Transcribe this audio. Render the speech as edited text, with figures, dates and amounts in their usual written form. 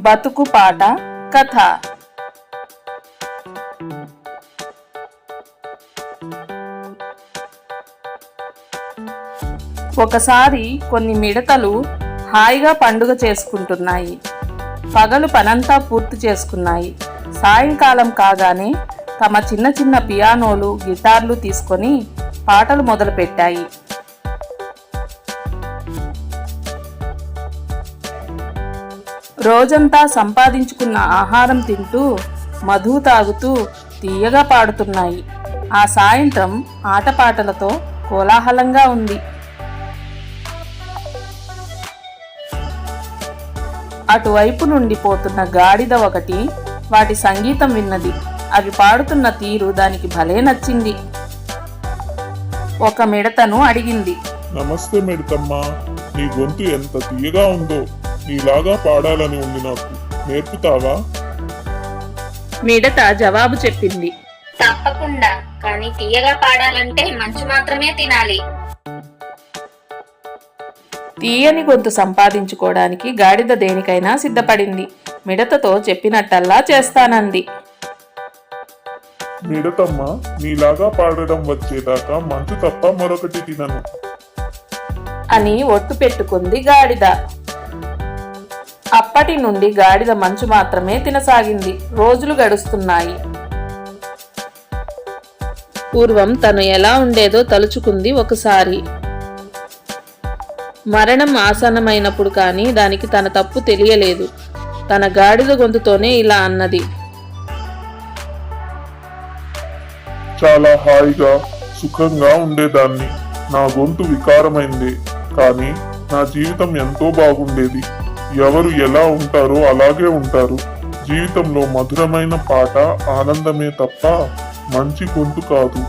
బతుకు పాట కథ. ఒకసారి కొన్ని మిడతలు హాయిగా పండుగ చేసుకుంటున్నాయి. పగలు పనంతా పూర్తి చేసుకున్నాయి. సాయంకాలం కాగానే తమ చిన్న చిన్న పియానోలు, గిటార్లు తీసుకొని పాటలు మొదలుపెట్టాయి. రోజంతా సంపాదించుకున్న ఆహారం తింటూ, మధు తాగుతూ తీయగా పాడుతున్నాయి. ఆ సాయంత్రం ఆటపాటలతో కోలాహలంగా ఉంది. అటువైపు నుండి పోతున్న గాడిద ఒకటి వాటి సంగీతం విన్నది. అవి పాడుతున్న తీరు దానికి భలే నచ్చింది. ఒక మిడతను అడిగింది, నమస్తే మిడతమ్మా, నీ గొంతు ఎంత తీయగా ఉందో. నీలాగా పాడాలని ఉంది, నాకు నేర్పుతావా? మిడత జవాబు చెప్పింది, తప్పకుండా, కానీ తీయగా పాడాలంటే మంచు మాత్రమే తినాలి. తీయని గొంతు సంపాదించుకోవడానికి గాడిద దేనికైనా సిద్ధపడింది. మిడతతో చెప్పినట్టల్లా చేస్తానంది. మిడతమ్మా, నీలాగా పాడడం వచ్చేదాకా మంచు తప్ప మరొకటి తినను అని ఒట్టు పెట్టుకుంది గాడిద. అప్పటి నుండి గాడిద మంచు మాత్రమే తినసాగింది. రోజులు గడుస్తున్నాయి. పూర్వం తను ఎలా ఉండేదో తలుచుకుంది ఒకసారి. మరణం ఆసన్నమైనప్పుడు కానీ దానికి తన తప్పు తెలియలేదు. తన గాడిద గొంతుతోనే ఇలా అన్నది, చాలా హాయిగా సుఖంగా ఉండేదాన్ని. నా గొంతు వికారమైంది, కానీ నా జీవితం ఎంతో బాగుండేది. ఎవరు ఎలా ఉంటారో అలాగే ఉంటారు. జీవితంలో మధురమైన పాట ఆనందమే తప్ప మంచి గొంతు కాదు.